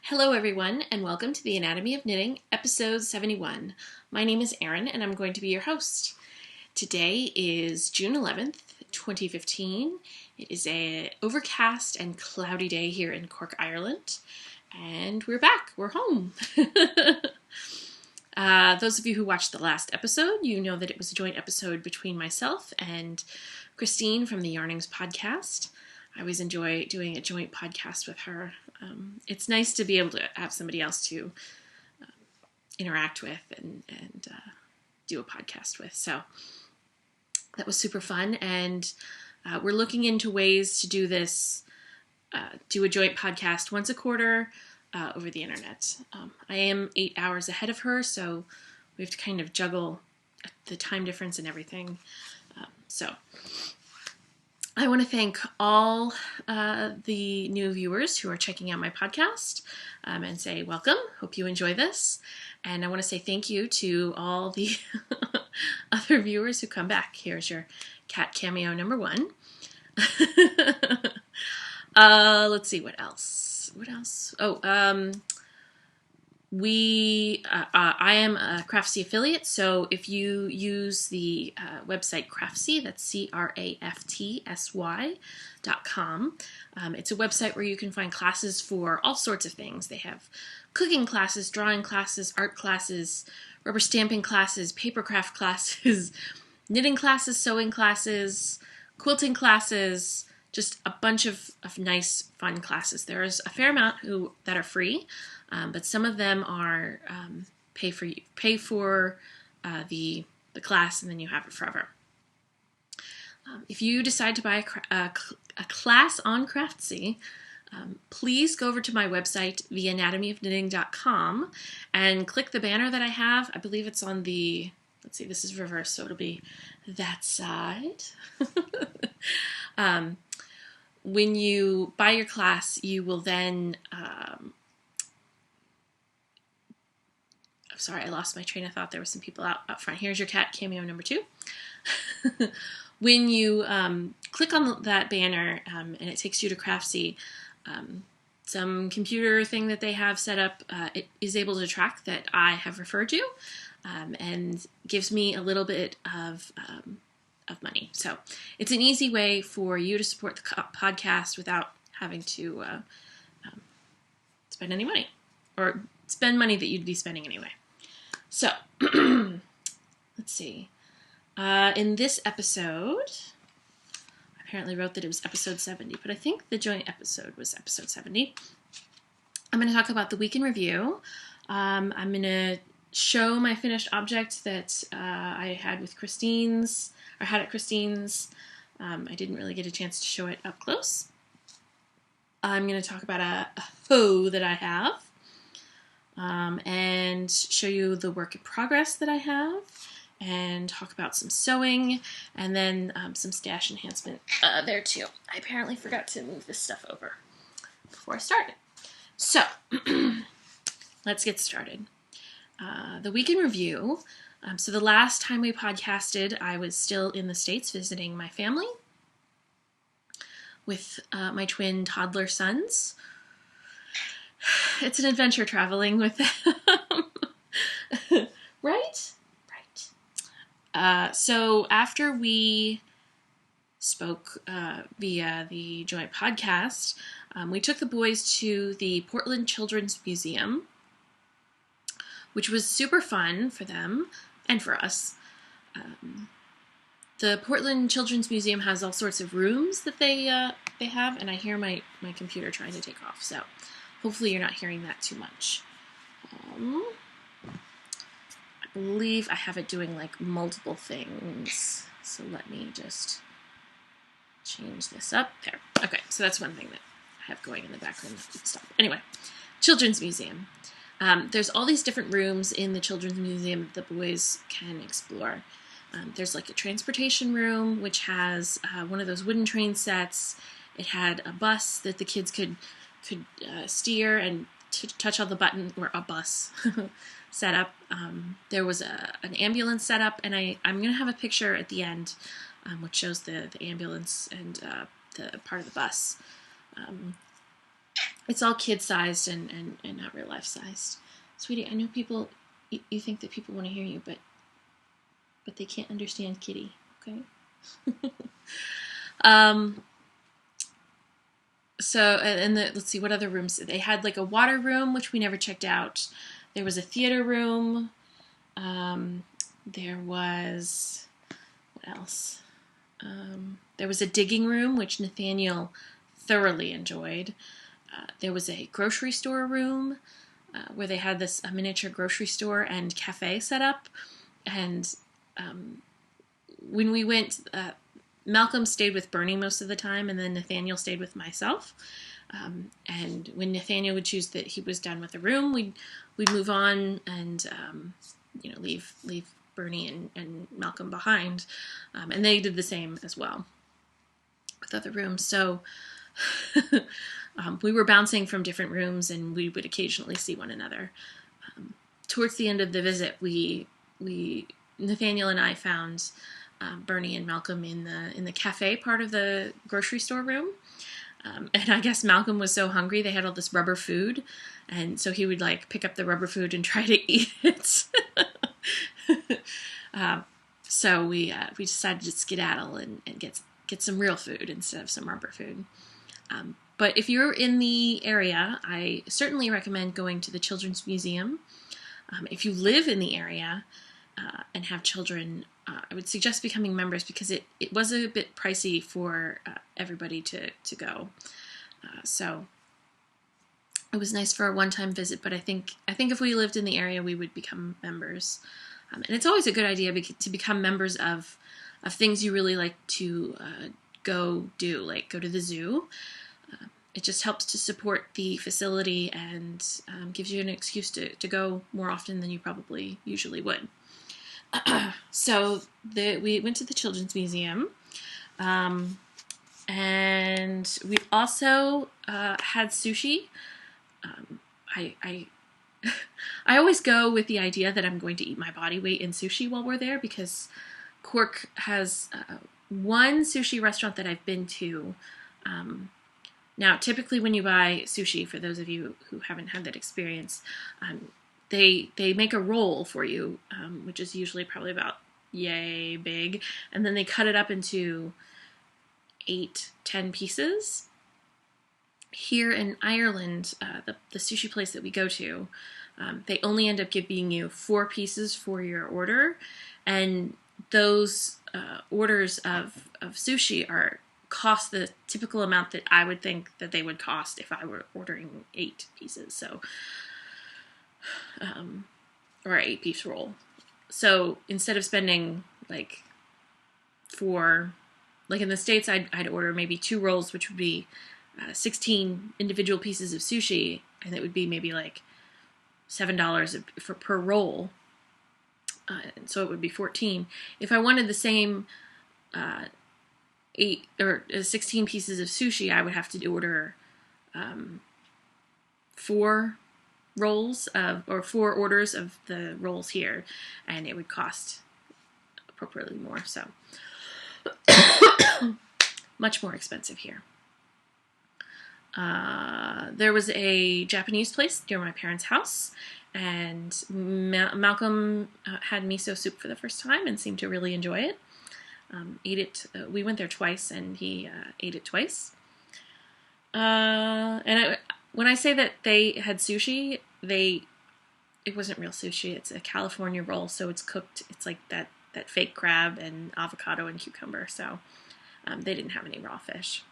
Hello everyone, and welcome to the Anatomy of Knitting, episode 71. My name is Erin, and I'm going to be your host. Today is June 11th, 2015. It is an overcast and cloudy day here in Cork, Ireland, and we're back. We're home. Those of you who watched the last episode, you know that it was a joint episode between myself and Christine from the Yarnings podcast. I always enjoy doing a joint podcast with her. It's nice to be able to have somebody else to interact with and do a podcast with. So that was super fun. And we're looking into ways to do this, do a joint podcast once a quarter over the internet. I am 8 hours ahead of her, so we have to kind of juggle the time difference and everything. So I want to thank all the new viewers who are checking out my podcast and say welcome. Hope you enjoy this. And I want to say thank you to all the other viewers who come back. Here's your cat cameo number 1. Let's see, what else? Oh, I am a Craftsy affiliate, so if you use the website Craftsy, that's CRAFTSY.com, it's a website where you can find classes for all sorts of things. They have cooking classes, drawing classes, art classes, rubber stamping classes, papercraft classes, knitting classes, sewing classes, quilting classes, just a bunch of nice, fun classes. There's a fair amount that are free, but some of them are pay for the class, and then you have it forever. If you decide to buy a class on Craftsy, please go over to my website, theanatomyofknitting.com, and click the banner that I have. I believe it's on the, let's see, this is reversed, so it'll be that side. When you buy your class, you will then, I'm sorry, I lost my train of thought. There were some people out front. Here's your cat cameo number 2. When you click on that banner and it takes you to Craftsy, some computer thing that they have set up, it is able to track that I have referred you and gives me a little bit of money. So it's an easy way for you to support the podcast without having to spend any money, or spend money that you'd be spending anyway. So let's see. In this episode, I apparently wrote that it was episode 70, but I think the joint episode was episode 70. I'm going to talk about the week in review. I'm going to show my finished object that I had with Christine's, or had at Christine's. I didn't really get a chance to show it up close. I'm going to talk about a hoe that I have, and show you the work in progress that I have, and talk about some sewing, and then some stash enhancement there too. I apparently forgot to move this stuff over before I started. So, let's get started. The week in review. So the last time we podcasted, I was still in the States visiting my family with my twin toddler sons. It's an adventure traveling with them. Right? So after we spoke via the joint podcast, we took the boys to the Portland Children's Museum, which was super fun for them and for us. The Portland Children's Museum has all sorts of rooms that they have, and I hear my computer trying to take off, so hopefully you're not hearing that too much. I believe I have it doing like multiple things, so let me just change this up. There. Okay, so that's one thing that I have going in the background. Stop. Anyway, Children's Museum. There's all these different rooms in the Children's Museum that the boys can explore. There's like a transportation room, which has one of those wooden train sets. It had a bus that the kids could steer and touch all the button, or a bus setup. There was an ambulance setup, and I'm going to have a picture at the end which shows the ambulance and the part of the bus. It's all kid-sized and not real life-sized. Sweetie, I know people, you think that people want to hear you, but they can't understand kitty, okay? So, let's see, what other rooms? They had like a water room, which we never checked out. There was a theater room. There was, what else? There was a digging room, which Nathaniel thoroughly enjoyed. There was a grocery store room where they had a miniature grocery store and cafe set up. And when we went, Malcolm stayed with Bernie most of the time, and then Nathaniel stayed with myself. And when Nathaniel would choose that he was done with the room, we'd move on and leave Bernie and Malcolm behind. And they did the same as well with other rooms. So we were bouncing from different rooms, and we would occasionally see one another. Towards the end of the visit, Nathaniel and I found Bernie and Malcolm in the cafe part of the grocery store room. And I guess Malcolm was so hungry, they had all this rubber food, and so he would like pick up the rubber food and try to eat it. So we decided to skedaddle and get some real food instead of some rubber food. But if you're in the area, I certainly recommend going to the Children's Museum. If you live in the area and have children, I would suggest becoming members because it was a bit pricey for everybody to go. So it was nice for a one-time visit, but I think if we lived in the area, we would become members. And it's always a good idea to become members of things you really like to go do, like go to the zoo. It just helps to support the facility and gives you an excuse to go more often than you probably usually would. So we went to the Children's Museum, and we also had sushi. I always go with the idea that I'm going to eat my body weight in sushi while we're there because Cork has one sushi restaurant that I've been to. Now, typically when you buy sushi, for those of you who haven't had that experience, they make a roll for you, which is usually probably about yay big, and then they cut it up into 8-10 pieces. Here in Ireland, the sushi place that we go to, they only end up giving you 4 pieces for your order, and those orders of sushi cost the typical amount that I would think that they would cost if I were ordering 8 pieces. So, or an 8-piece roll. So instead of spending like in the States, I'd order maybe 2 rolls, which would be 16 individual pieces of sushi, and it would be maybe like $7 per roll. And so it would be 14. If I wanted the same 8 or 16 pieces of sushi, I would have to order 4 rolls or 4 orders of the rolls here, and it would cost appropriately more. So much more expensive here. There was a Japanese place near my parents' house, and Malcolm had miso soup for the first time and seemed to really enjoy it. Ate it. We went there twice, and he ate it twice. When I say that they had sushi, it wasn't real sushi. It's a California roll, so it's cooked. It's like that fake crab and avocado and cucumber. So they didn't have any raw fish.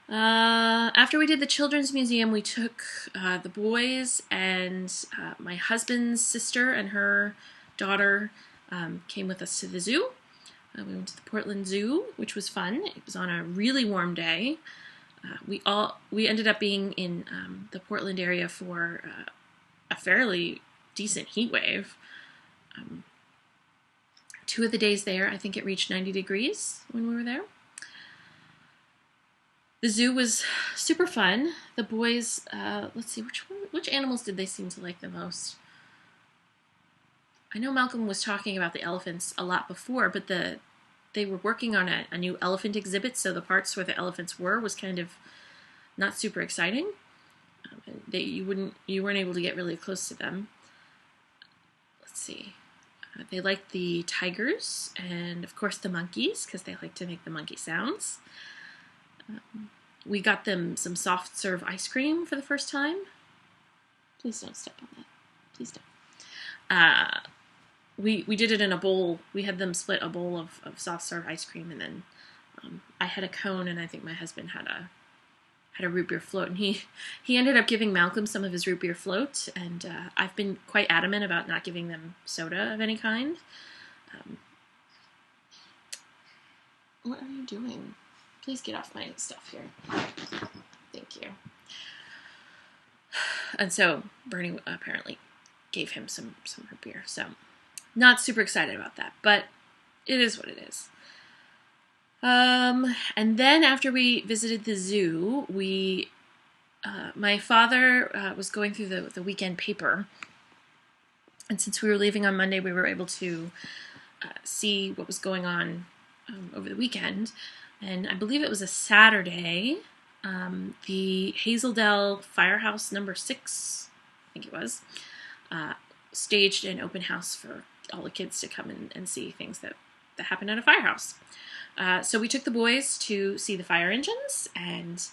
After we did the Children's Museum, we took the boys and my husband's sister and her daughter came with us to the zoo. We went to the Portland Zoo, which was fun. It was on a really warm day. We ended up being in the Portland area for a fairly decent heat wave. 2 of the days there, I think it reached 90 degrees when we were there. The zoo was super fun. The boys, let's see, which animals did they seem to like the most? I know Malcolm was talking about the elephants a lot before, but they were working on a new elephant exhibit, so the parts where the elephants was kind of not super exciting. You weren't able to get really close to them. Let's see. They liked the tigers and, of course, the monkeys, because they like to make the monkey sounds. We got them some soft serve ice cream for the first time. Please don't step on that. Please don't. We did it in a bowl. We had them split a bowl of soft serve ice cream, and then I had a cone, and I think my husband had a root beer float, and he ended up giving Malcolm some of his root beer float, and I've been quite adamant about not giving them soda of any kind. What are you doing? Please get off my stuff here. Thank you. And so Bernie apparently gave him some root beer, so not super excited about that, but it is what it is. And then after we visited the zoo, my father was going through the weekend paper, and since we were leaving on Monday, we were able to see what was going on over the weekend. And I believe it was a Saturday. The Hazeldale Firehouse number 6, I think it was, staged an open house for all the kids to come and see things that happened at a firehouse. So we took the boys to see the fire engines, and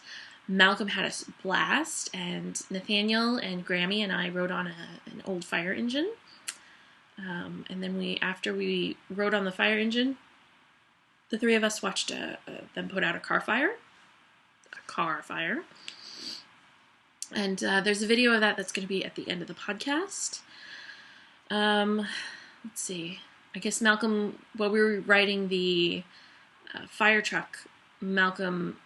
Malcolm had a blast, and Nathaniel and Grammy and I rode on an old fire engine. And then after we rode on the fire engine, the three of us watched them put out a car fire. And there's a video of that's going to be at the end of the podcast. Let's see. I guess Malcolm, while we were riding the fire truck, Malcolm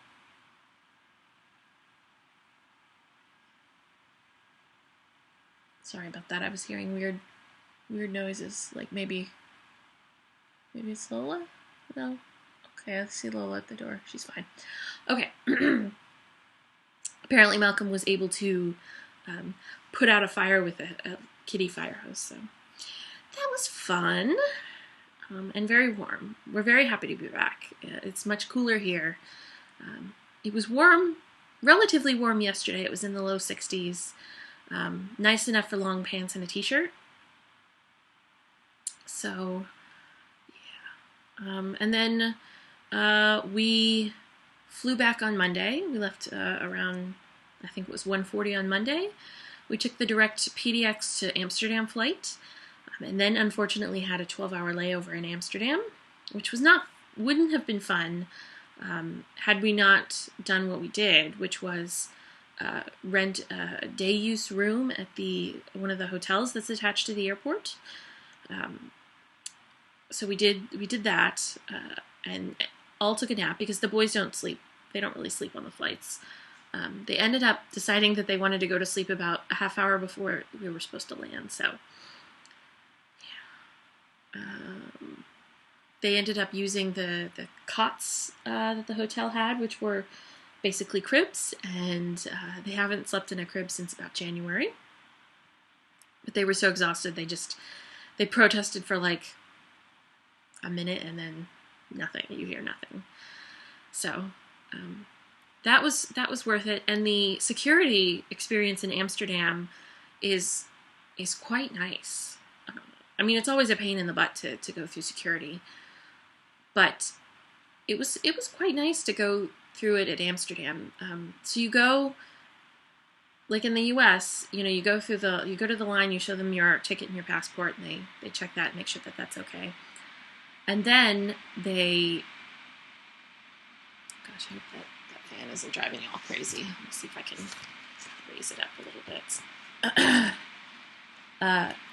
sorry about that. I was hearing weird noises. Like maybe it's Lola? No? Okay, I see Lola at the door. She's fine. Okay. Apparently Malcolm was able to put out a fire with a kiddie fire hose, so that was fun. And very warm. We're very happy to be back. It's much cooler here. It was warm, relatively warm yesterday. It was in the low 60s. Nice enough for long pants and a t-shirt. So, yeah. And then we flew back on Monday. We left around, I think it was 1:40 on Monday. We took the direct PDX to Amsterdam flight. And then, unfortunately, had a 12-hour layover in Amsterdam, which wouldn't have been fun had we not done what we did, which was rent a day-use room at one of the hotels that's attached to the airport. So we did that, and all took a nap because the boys don't sleep. They don't really sleep on the flights. They ended up deciding that they wanted to go to sleep about a half hour before we were supposed to land, so they ended up using the cots that the hotel had, which were basically cribs, and they haven't slept in a crib since about January. But they were so exhausted, they protested for like a minute, and then nothing. You hear nothing. So that was worth it. And the security experience in Amsterdam is quite nice. I mean, it's always a pain in the butt to go through security, but it was quite nice to go through it at Amsterdam. So you go, like in the U.S., you go to the line, you show them your ticket and your passport, and they check that and make sure that that's okay. And then gosh, I hope that fan isn't driving you all crazy. Let me see if I can raise it up a little bit.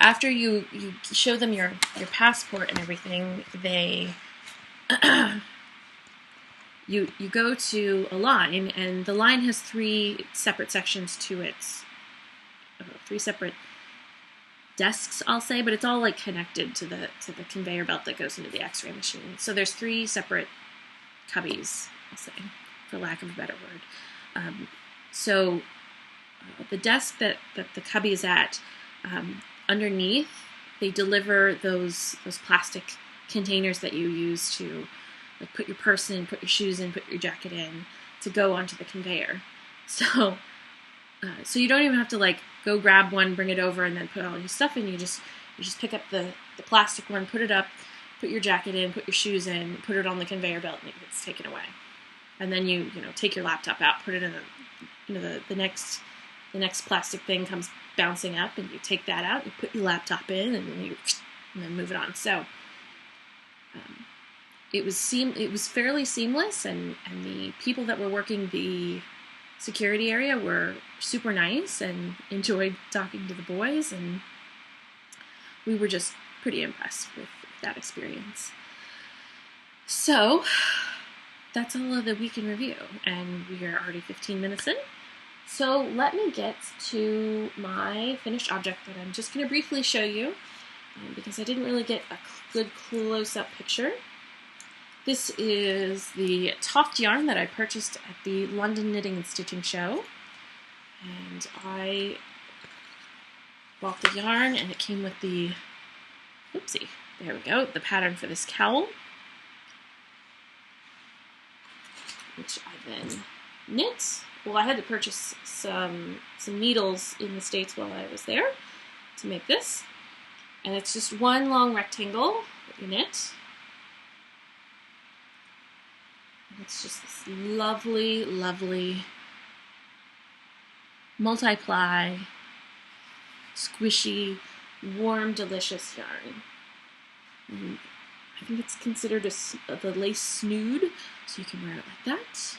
After you show them your passport and everything, you go to a line, and the line has 3 separate sections to it. 3 separate desks, I'll say, but it's all like connected to the conveyor belt that goes into the X-ray machine. So there's 3 separate cubbies, I'll say, for lack of a better word. So the desk that the cubby is at, underneath, they deliver those plastic containers that you use to like put your purse in, put your shoes in, put your jacket in, to go onto the conveyor. So, so you don't even have to like go grab one, bring it over, and then put all your stuff in. You just pick up the plastic one, put it up, put your jacket in, put your shoes in, put it on the conveyor belt, and it's taken away. And then you take your laptop out, put it in the next plastic thing comes bouncing up, and you take that out, you put your laptop in, and then move it on. So it was fairly seamless, and the people that were working the security area were super nice and enjoyed talking to the boys, and we were just pretty impressed with that experience. So that's all of the week in review, and we are already 15 minutes in. So let me get to my finished object that I'm just going to briefly show you, because I didn't really get a good close-up picture. This is the Toft yarn that I purchased at the London Knitting and Stitching Show. And I bought the yarn, and it came with the, oopsie, there we go, the pattern for this cowl, which I then knit. Well, I had to purchase some needles in the States while I was there to make this. And it's just one long rectangle that you knit. And it's just this lovely, lovely multi-ply, squishy, warm, delicious yarn. And I think it's considered the lace snood, so you can wear it like that.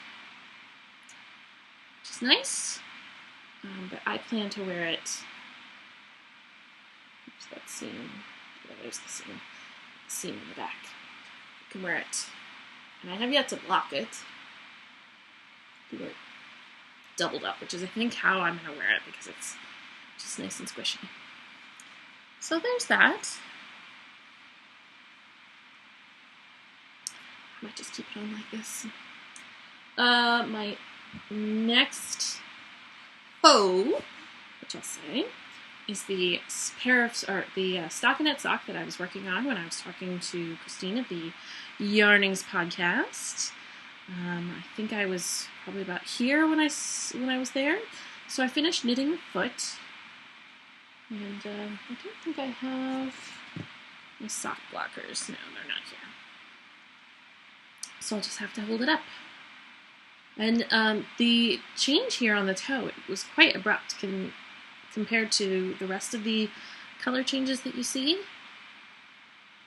Which is nice. But I plan to wear it. Oops, that seam. Yeah, there's the seam. The seam in the back. You can wear it. And I have yet to block it. You wear it doubled up, which is I think how I'm going to wear it, because it's just nice and squishy. So there's that. I might just keep it on like this. My next faux, which I'll say, is the pair of, or the stockinette sock that I was working on when I was talking to Christine of the Yarnings podcast. I think I was probably about here when I was there. So I finished knitting the foot, and I don't think I have my sock blockers. No, they're not here. So I'll just have to hold it up. And the change here on the toe, it was quite abrupt compared to the rest of the color changes that you see.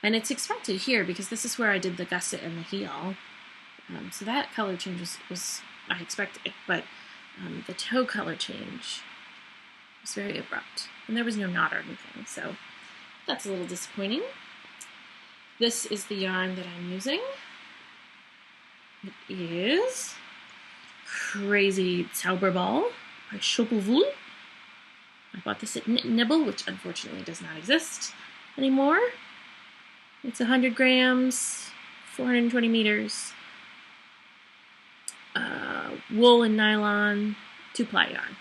And it's expected here because this is where I did the gusset and the heel. So that color change was I expected, but the toe color change was very abrupt. And there was no knot or anything, so that's a little disappointing. This is the yarn that I'm using. It is Crazy Zauberball by Chocovool. I bought this at Knit and Nibble, which unfortunately does not exist anymore. It's 100 grams, 420 meters, wool and nylon, 2-ply yarn.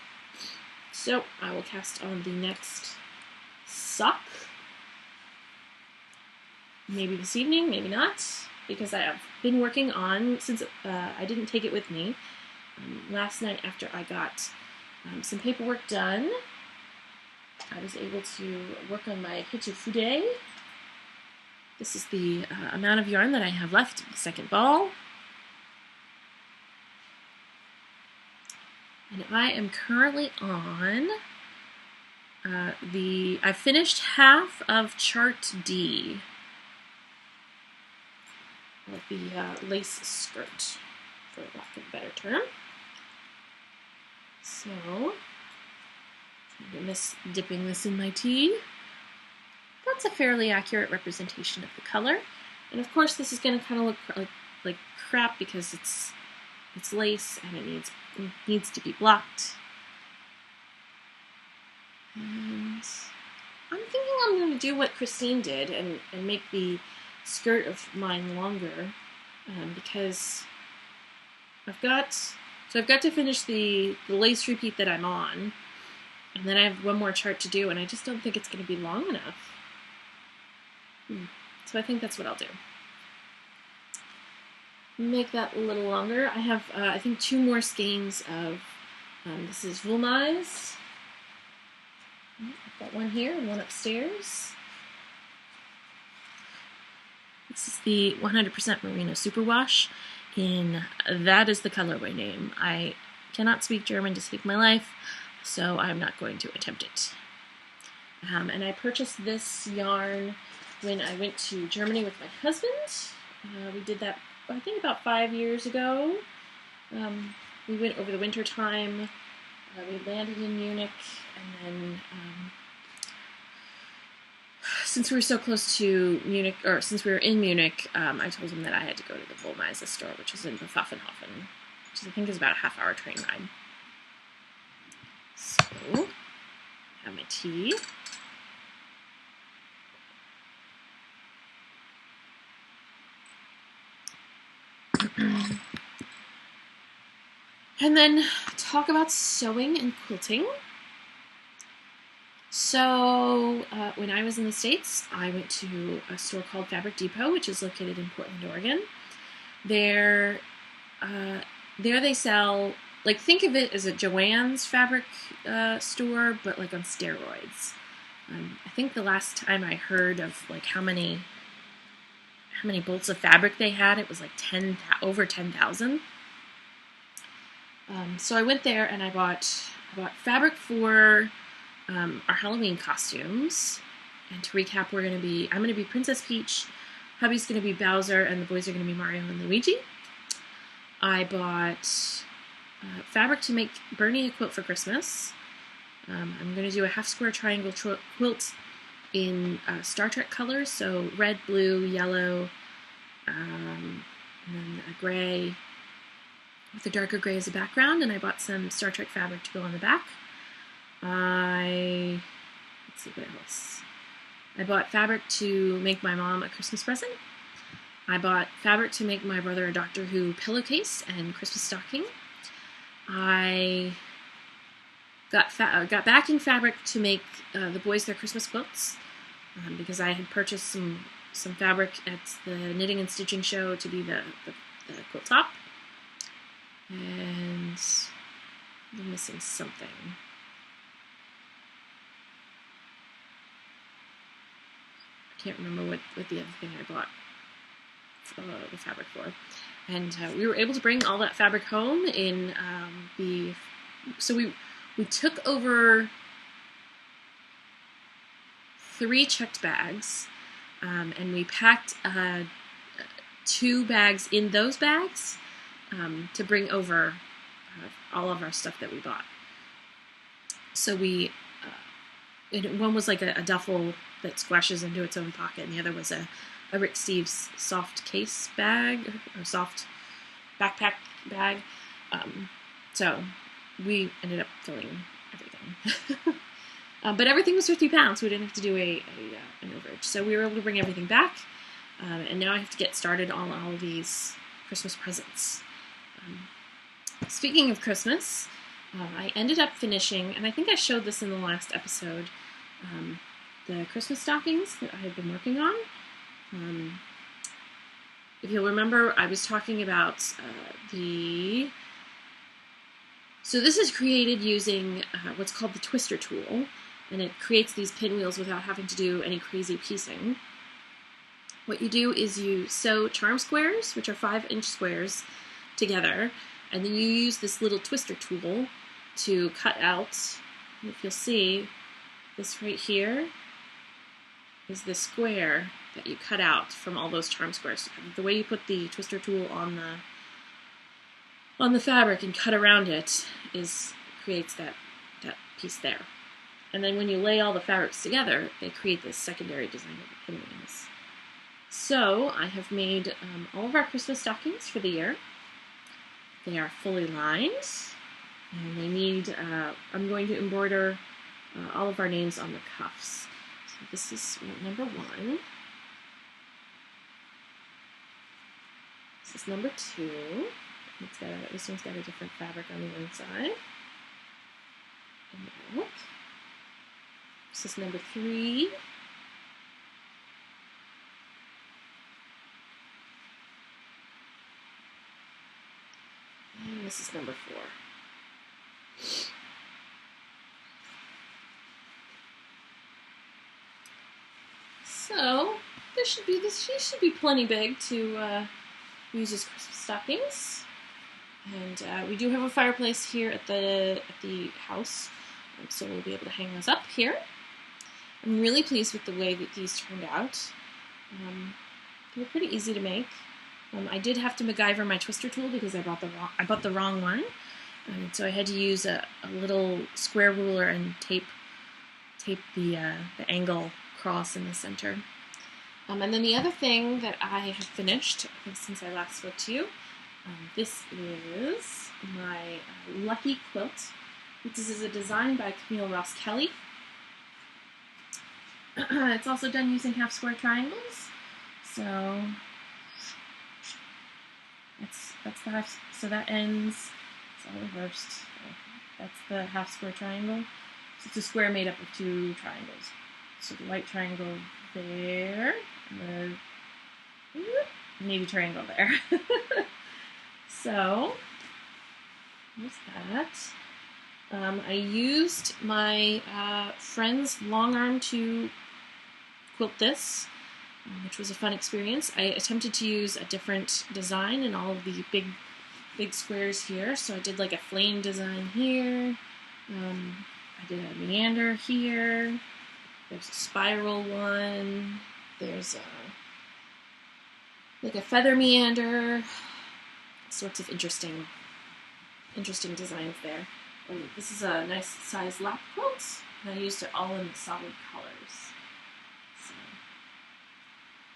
So I will cast on the next sock. Maybe this evening, maybe not, because I have been working on, since I didn't take it with me, last night after I got some paperwork done, I was able to work on my Hitsufude. This is the amount of yarn that I have left of the second ball. And I am currently on I finished half of chart D of the lace skirt, for lack of a better term. So, dipping this in my tea. That's a fairly accurate representation of the color. And of course this is going to kind of look like crap because it's lace and it needs to be blocked. And I'm thinking I'm going to do what Christine did and make the skirt of mine longer, because I've got to finish the lace repeat that I'm on, and then I have one more chart to do, and I just don't think it's going to be long enough. So I think that's what I'll do. Make that a little longer. I have, I think, 2 more skeins of This is Vulmize. I've got one here and one upstairs. This is the 100% Merino Superwash, and that is the colorway name. I cannot speak German to save my life, so I'm not going to attempt it. And I purchased this yarn when I went to Germany with my husband. We did that, I think, about 5 years ago. We went over the winter time. We landed in Munich, and then since we were so close to Munich, or since we were in Munich, I told him that I had to go to the Wollmeise store, which is in Pfaffenhofen, which I think is about a half-hour train ride. So, I have my tea. And then talk about sewing and quilting. So when I was in the States, I went to a store called Fabric Depot, which is located in Portland, Oregon. There they sell, like, think of it as a Joann's fabric store, but like on steroids. I think the last time I heard of like how many bolts of fabric they had, it was like over 10,000. So I went there and I bought fabric for our Halloween costumes. And to recap, I'm going to be Princess Peach, hubby's going to be Bowser, and the boys are going to be Mario and Luigi. I bought fabric to make Bernie a quilt for Christmas. I'm going to do a half-square triangle quilt in Star Trek colors, so red, blue, yellow, and then a gray with a darker gray as a background, and I bought some Star Trek fabric to go on the back. Let's see what else. I bought fabric to make my mom a Christmas present. I bought fabric to make my brother a Doctor Who pillowcase and Christmas stocking. I got backing fabric to make the boys their Christmas quilts because I had purchased some fabric at the Knitting and Stitching show to be the quilt top. And I'm missing something. I can't remember what the other thing I bought the fabric for. And we were able to bring all that fabric home in so we took over 3 checked bags, and we packed 2 bags in those bags to bring over all of our stuff that we bought. So one was like a duffel that squashes into its own pocket, and the other was a Rick Steves soft case bag, or soft backpack bag. So we ended up filling everything. But everything was 50 pounds, so we didn't have to do an overage. So we were able to bring everything back, and now I have to get started on all of these Christmas presents. Speaking of Christmas, I ended up finishing, and I think I showed this in the last episode, the Christmas stockings that I had been working on. If you'll remember, I was talking about so this is created using what's called the twister tool, and it creates these pinwheels without having to do any crazy piecing. What you do is you sew charm squares, which are 5-inch squares, together, and then you use this little twister tool to cut out, if you'll see, this right here is the square that you cut out from all those charm squares. The way you put the twister tool on the fabric and cut around it creates that piece there. And then when you lay all the fabrics together, they create this secondary design of the pinwheels. So I have made all of our Christmas stockings for the year. They are fully lined, and they need, I'm going to embroider all of our names on the cuffs. So this is number 1. This is number 2. This one's got a different fabric on the inside. And out. This is number 3. And this is number 4. So this should be plenty big to use as Christmas stockings. And we do have a fireplace here at the house, so we'll be able to hang those up here. I'm really pleased with the way that these turned out. They were pretty easy to make. I did have to MacGyver my twister tool because I bought the wrong one, so I had to use a little square ruler and tape the angle cross in the center. And then the other thing that I have finished since I last spoke to you, this is my Lucky Quilt. This is a design by Camille Ross Kelly. It's also done using half square triangles. So that's the half. So that ends. It's all reversed. So that's the half square triangle. So it's a square made up of two triangles. So the white triangle there, and the navy triangle there. So there's that. I used my friend's long arm to quilt this, which was a fun experience. I attempted to use a different design in all of the big squares here. So I did like a flame design here. I did a meander here. There's a spiral one. There's like a feather meander. Sorts of interesting designs there. And this is a nice size lap quilt, and I used it all in solid colors. So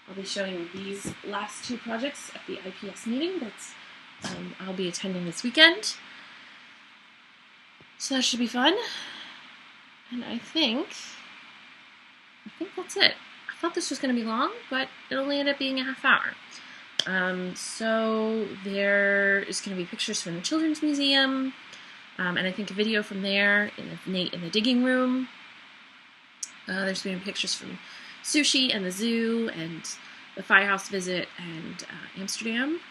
I'll be showing you these last two projects at the IPS meeting that I'll be attending this weekend. So that should be fun. And I think that's it. I thought this was going to be long, but it only ended up being a half hour. So there is going to be pictures from the Children's Museum, and I think a video from there in the digging room. There's going to be pictures from sushi and the zoo and the firehouse visit and Amsterdam.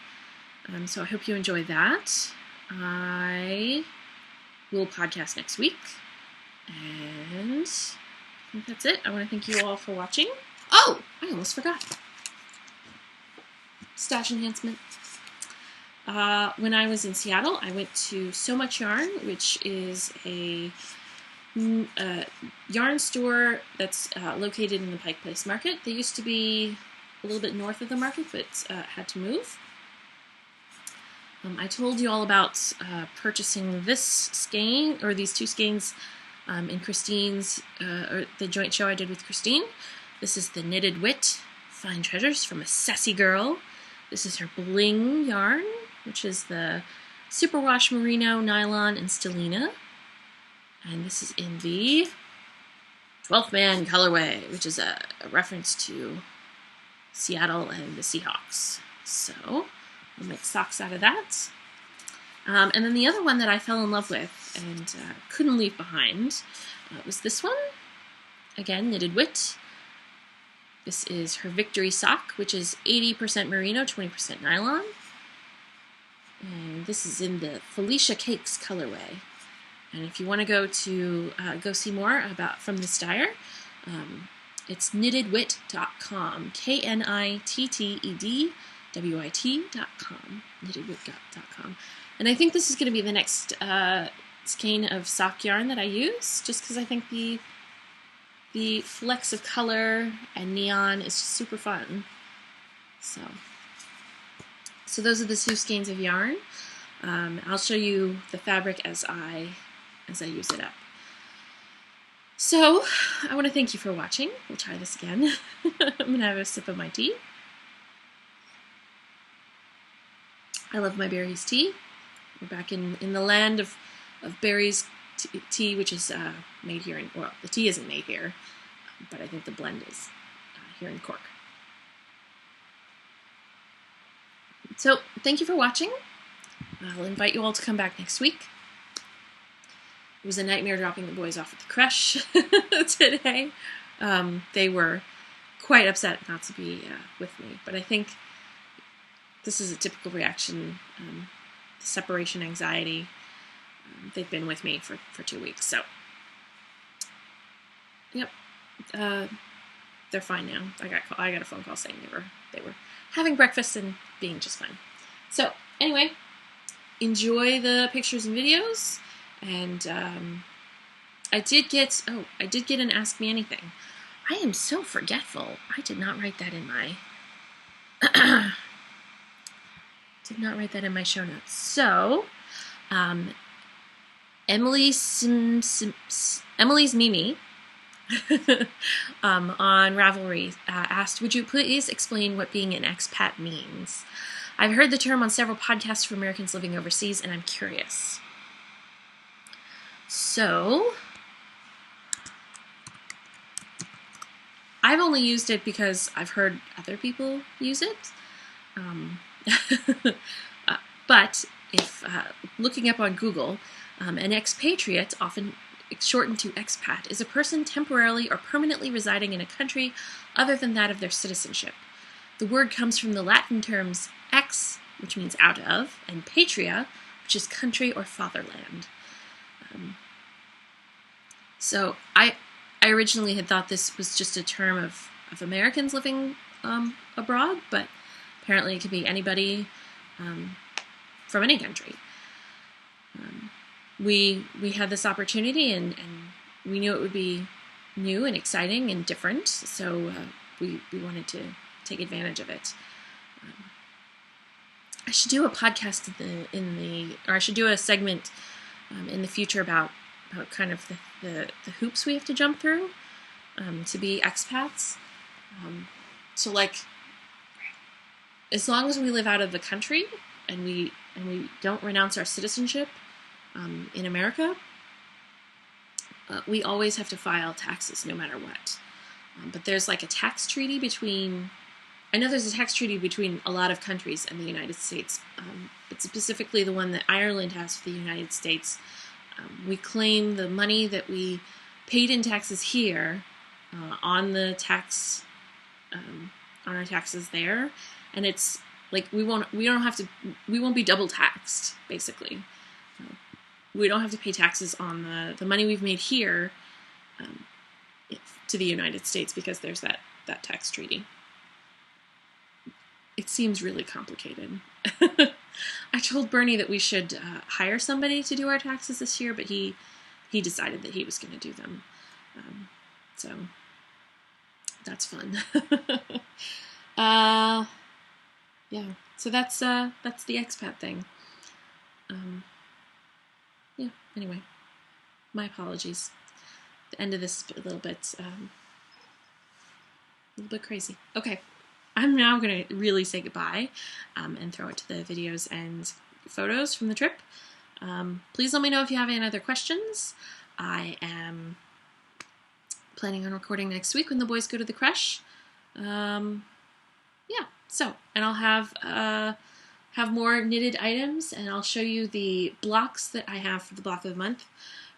So I hope you enjoy that. I will podcast next week, and I think that's it. I want to thank you all for watching. Oh, I almost forgot. Stash enhancement. When I was in Seattle, I went to So Much Yarn, which is a yarn store that's located in the Pike Place Market. They used to be a little bit north of the market, but had to move. I told you all about purchasing this skein, or these two skeins, in Christine's, or the joint show I did with Christine. This is the Knitted Wit Fine Treasures from a Sassy Girl. This is her Bling yarn, which is the Superwash Merino, Nylon, and Stellina. And this is in the 12th Man colorway, which is a reference to Seattle and the Seahawks. So we'll make socks out of that. And then the other one that I fell in love with and couldn't leave behind was this one. Again, Knitted Wit. This is her Victory Sock, which is 80% merino, 20% nylon. And this is in the Felicia Cakes colorway. And if you want to go see more from this dyer, it's knittedwit.com. KNITTEDWIT.com. Knittedwit.com. And I think this is going to be the next skein of sock yarn that I use, just because I think the flecks of color and neon is just super fun. So those are the two skeins of yarn. I'll show you the fabric as I use it up. So I want to thank you for watching. We'll try this again. I'm going to have a sip of my tea. I love my Berries tea. We're back in the land of Berries tea, which is made here well, the tea isn't made here, but I think the blend is here in Cork. So thank you for watching. I'll invite you all to come back next week. It was a nightmare dropping the boys off at the creche today. They were quite upset not to be with me, but I think this is a typical reaction, separation anxiety. they've been with me for 2 weeks. So, yep, they're fine now. I got a phone call saying they were having breakfast and being just fine. So anyway, enjoy the pictures and videos, and I did get an Ask Me Anything. I am so forgetful. I did not write that in my show notes. So, Emily's Mimi on Ravelry asked, would you please explain what being an expat means? I've heard the term on several podcasts for Americans living overseas, and I'm curious. So, I've only used it because I've heard other people use it. But if looking up on Google, an expatriate, often shortened to expat, is a person temporarily or permanently residing in a country other than that of their citizenship. The word comes from the Latin terms ex, which means out of, and patria, which is country or fatherland. So I originally had thought this was just a term of Americans living abroad, but apparently it could be anybody from any country. We had this opportunity, and we knew it would be new and exciting and different, so we wanted to take advantage of it. I should do a podcast or I should do a segment in the future about kind of the hoops we have to jump through to be expats. So like, as long as we live out of the country and we don't renounce our citizenship in America, we always have to file taxes no matter what. But there's like a tax treaty between, I know there's a tax treaty between a lot of countries and the United States, but specifically the one that Ireland has with the United States. We claim the money that we paid in taxes here on the tax, on our taxes there, and it's like we won't be double taxed, basically. We don't have to pay taxes on the money we've made here to the United States because there's that tax treaty. It seems really complicated. I told Bernie that we should hire somebody to do our taxes this year, but he decided that he was going to do them. So that's fun. Yeah. So that's the expat thing. Yeah. Anyway, my apologies. The end of this a little bit crazy. Okay. I'm now going to really say goodbye and throw it to the videos and photos from the trip. Please let me know if you have any other questions. I am planning on recording next week when the boys go to the creche. Yeah, so, and I'll have more knitted items, and I'll show you the blocks that I have for the block of the month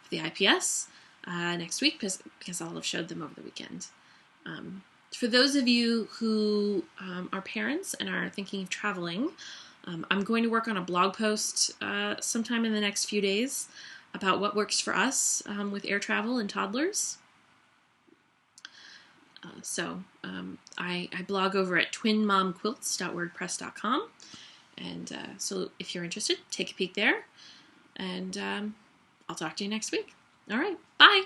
for the IPS next week because I'll have showed them over the weekend. For those of you who are parents and are thinking of traveling, I'm going to work on a blog post sometime in the next few days about what works for us with air travel and toddlers. I blog over at twinmomquilts.wordpress.com, and so if you're interested, take a peek there, and I'll talk to you next week. All right, bye!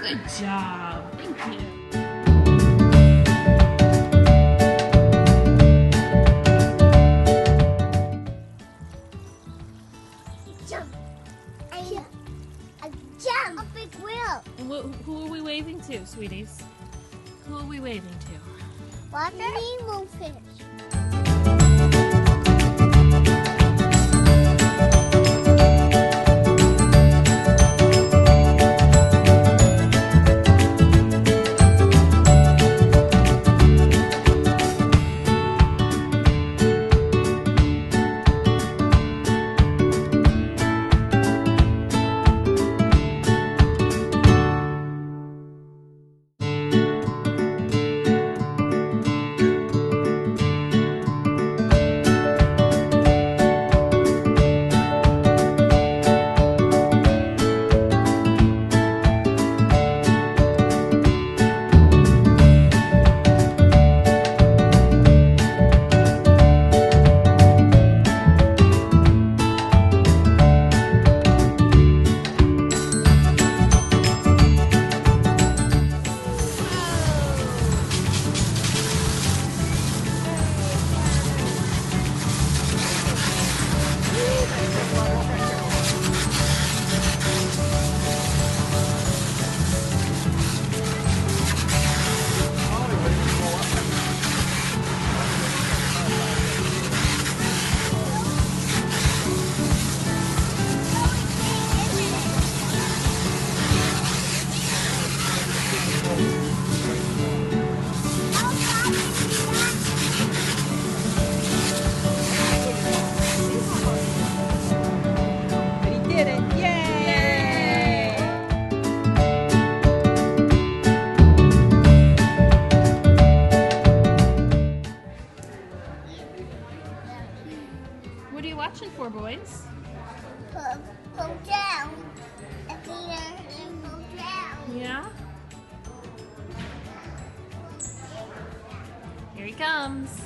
Good job. Thank you. Jump. A jump. A big wheel. And who are we waving to, sweeties? Who are we waving to? Water. Rainbow fish. What are you watching for, boys? Pull down. Pull down. Yeah? Here he comes.